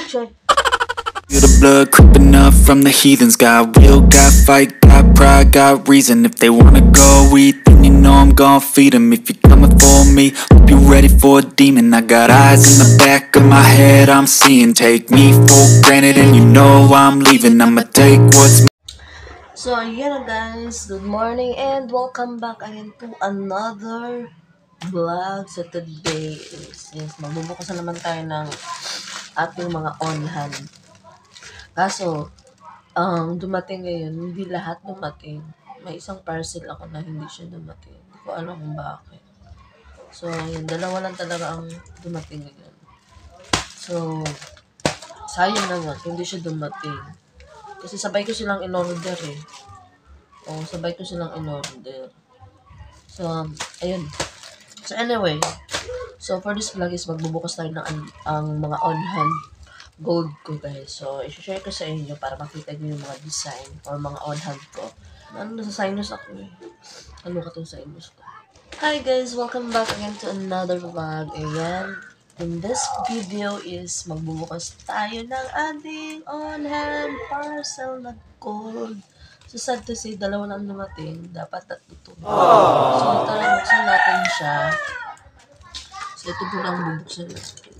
Check. Feel the blood creeping up from the heathens. Got will, got fight, got pride, got reason. If they wanna go eat, then you know I'm gon' feed them. If you're coming for me, hope you're ready for a demon. I got eyes in the back of my head, I'm seeing. Take me for granted and you know I'm leaving. I'ma take what's So, ayan na guys. Good morning and welcome back again to another vlog. So, today is, magbubukas na naman tayo ng ating mga on-hand. Kaso, dumating ngayon, hindi lahat dumating. May isang parcel ako na hindi siya dumating. Hindi ko alam kung bakit. So, yun, dalawa lang talaga ang dumating ngayon. So, sayang naman, hindi siya dumating. Kasi sabay ko silang in-order eh. Sabay ko silang in-order. So, ayun. So, anyway. So, for this vlog is magbubukas tayo ng ang mga on-hand gold ko guys. So, i-share ko sa inyo para makita nyo yung mga design or mga on-hand ko. Nasa sinus ako eh. Ano ka itong sinus ko? Hi guys! Welcome back again to another vlog. Ayan. In this video is magbubukas tayo ng ating on-hand parcel na gold. So, sad to say, dalawa na dumating. Dapat tatlo to. So, tara, buksan natin siya. So, ito po lang bubuksan natin.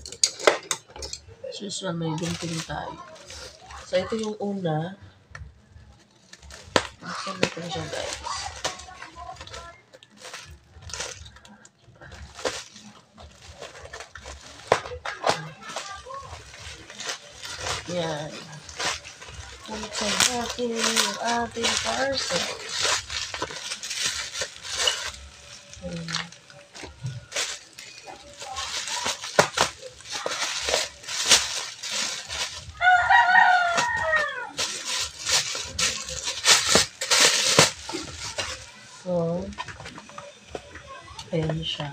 So, may gunting tayo. So, ito yung una. Buksan natin siya, guys. Yan. Buksan natin yung ating parcel. So, ayan siya.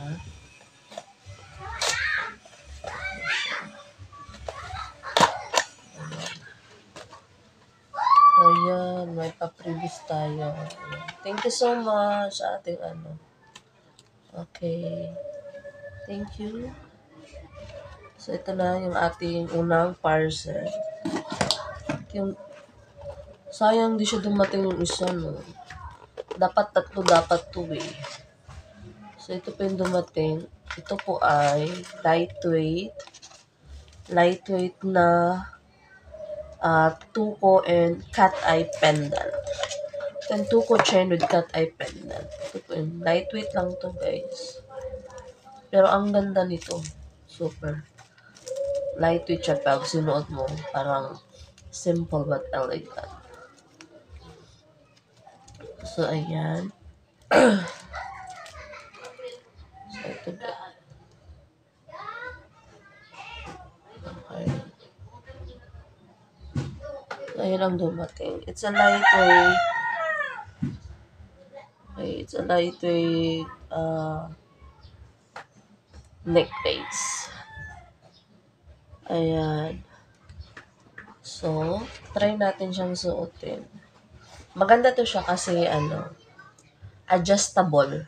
Ayan, may pa-previous tayo. Thank you so much sa ating ano. Okay. Thank you. So, ito na yung ating unang parcel. Yung, sayang di siya dumating yung isa, no? Dapat tatlo, dapat two eh. So, ito po yung dumating. Ito po ay lightweight na tuko and cat eye pendant. Then tuko chain with cat eye pendant. Ito po yung lightweight lang to guys. Pero ang ganda nito. Super. Lightweight siya pag sinuot mo. Parang simple but elegant. So, ayan. So, ito guys. Okay. Ayun ang dumating. It's a lightweight. Okay, it's a lightweight necklace. Ayan. So, try natin siyang suotin. Maganda to siya kasi adjustable.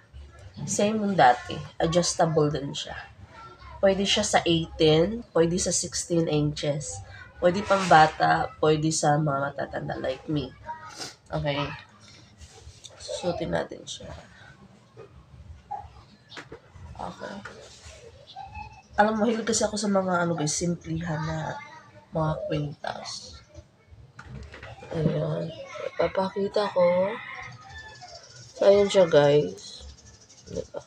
Same yung dati. Adjustable din siya. Pwede siya sa 18, pwede sa 16 inches. Pwede pang bata, pwede sa mga matatanda like me. Okay. Susutin natin siya. Okay. Alam mo, hilig kasi ako sa mga simplihan na mga kwintas. Ayan. Papakita ko. So, ayun siya guys. Diba?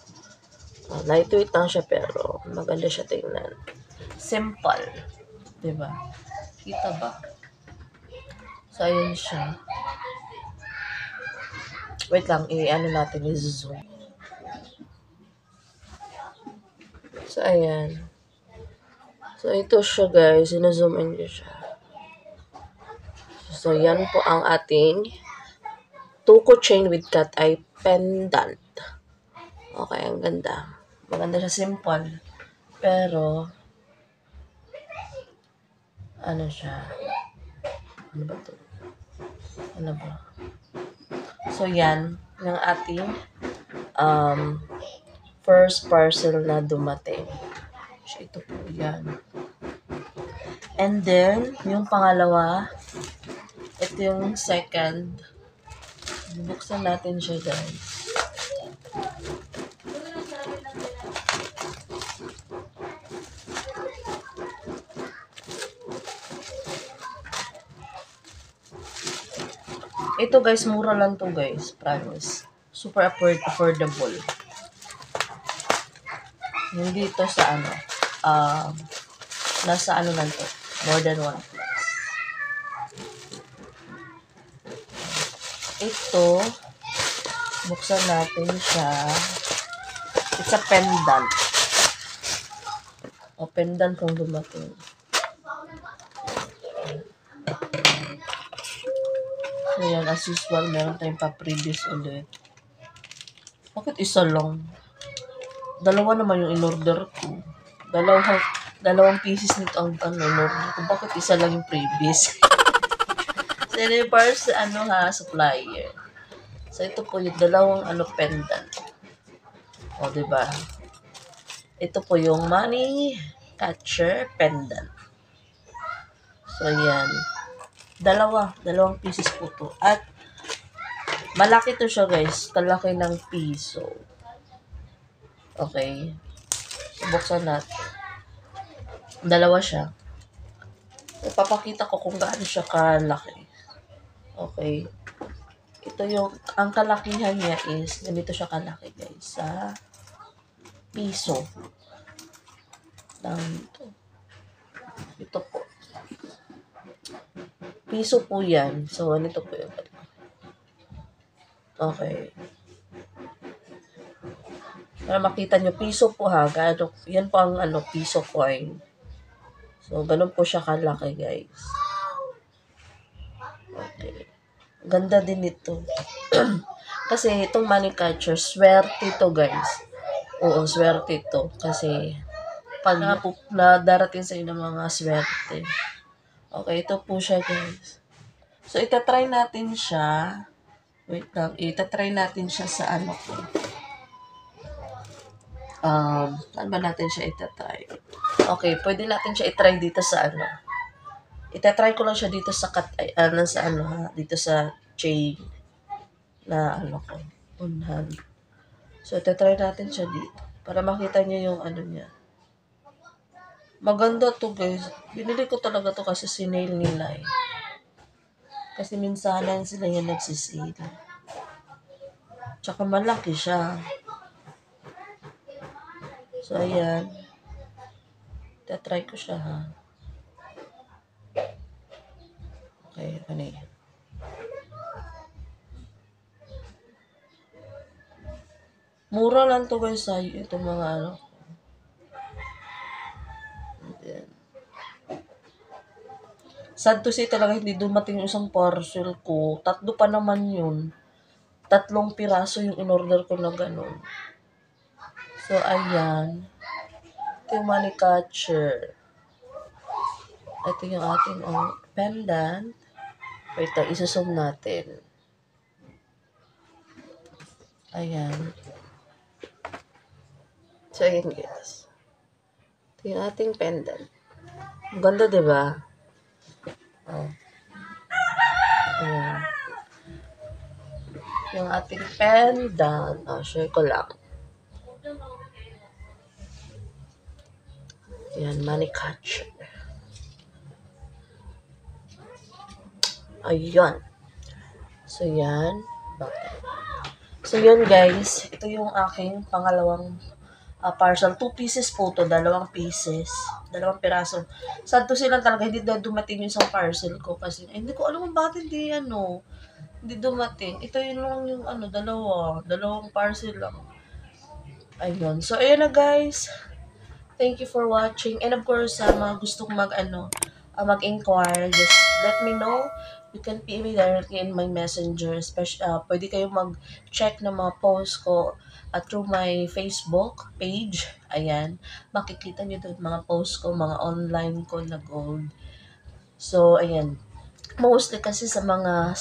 Lightweight lang siya pero maganda siya tingnan. Simple. Diba? Kita ba? So, ayun siya. Wait lang, natin, i-zoom. So, ayan. So, ito siya guys. Ina-zoom in ko siya. So, yan po ang ating tuko chain with cat eye pendant. Okay, ang ganda. Maganda siya, simple. Pero, siya? Ano ba ito? Ano ba? So, yan. Yung ating first parcel na dumating. So, ito po yan. And then, yung pangalawa, ito yung second. Buksan natin siya, guys. Ito guys, mura lang to guys. Promise. Super affordable. Hindi ito sa ano. Nasa ano lang to. More than 1 plus. Ito, buksan natin siya. It's a pendant. O pendant kung dumating. So yan, as usual, meron tayong pa-previous ulit. Bakit isa lang? Dalawa naman yung in-order ko. Dalawang pieces nito ang in-order ko. Bakit isa lang yung previous? So yun yung first, supplier. So ito po yung dalawang pendant. O, diba? Ito po yung money catcher pendant. So yan. Dalawang pieces po to. At malaki to siya guys. Kalaki ng piso. Okay. So, buksan natin. Dalawa siya. Ipapakita ko kung gaano siya kalaki. Okay. Ito yung, ang kalakihan niya is, ganito siya kalaki guys. Sa piso. Ito po. Piso po yan. So, ganito po yun. Okay. Para makita nyo, piso po ha. Yan po ang piso coin. So, ganun po siya kalaki, guys. Okay. Ganda din ito. Kasi itong money catcher, swerte ito, guys. Oo, swerte ito. Kasi, pag darating sa inyo mga swerte. Okay, ito po siya, guys. So, itatry natin siya. Wait lang. Itatry natin siya sa ko. Saan ba natin siya itatry? Okay, pwede natin siya itry dito sa Itatry ko lang siya dito sa dito sa chain na ko. On-hand. So, itatry natin siya dito. Para makita niyo yung niya. Maganda to guys. Binili ko talaga to kasi sinail nila eh. Kasi minsanan sila yung nagsisale. Tsaka malaki siya. So, ayan. Itatry ko siya ha. Okay, ano yan? Mura lang to guys sa itong mga Sad to say talaga hindi dumating yung isang parcel ko. 3 pa naman yun. 3 piraso yung in-order ko na ganun. So, ayan. Ito yung money catcher. Ito yung ating pendant. Wait, isusum natin. Ayan. So, ayan guys. Ito yung ating pendant. Ganda, diba? Oh. Ayan. Yung ating pendant. Share ko lang. Ayan, money catcher. Ayan. So, yan. So, yun guys. Ito yung aking pangalawang parcel. 2 pieces po to. 2 pieces. 2 piraso. Sad to sila talaga. Hindi na dumating yung isang parcel ko. Kasi, hindi ko alam kung bakit hindi hindi dumating. Ito yun lang yung dalawang parcel lang. Ayun. So, ayun na guys. Thank you for watching. And of course, mga gustong mag-inquire, just let me know. You can PM me directly in my messenger. Pwede kayong mag-check ng mga posts ko through my Facebook page. Ayan. Makikita nyo doon mga posts ko, mga online ko na gold. So, ayan. Mostly kasi sa mga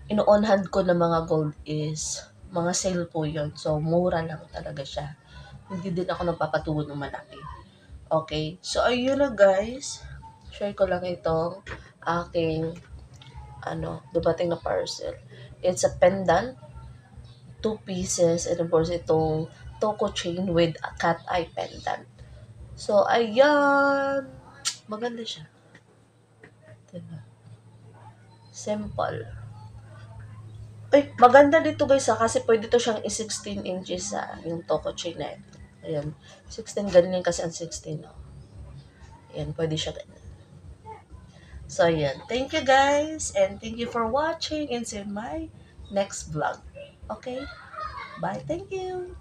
ino-on-hand ko na mga gold is mga sale po yun. So, mura lang talaga siya. Hindi din ako nagpapatuod ng malaki. Okay. So, ayun na guys. Share ko lang itong aking, dumating na parcel. It's a pendant, 2 pieces, and of course, itong Toko chain with a cat eye pendant. So, ayan. Maganda siya. Diba? Simple. Ay, maganda dito guys kasi pwede to siyang i-16 inches yung Toko chain na ito. Ayan. 16, ganyan kasi ang 16. No? Ayan, pwede siya ganyan. So, ayan. Thank you guys and thank you for watching and see you in my next vlog. Okay? Bye. Thank you.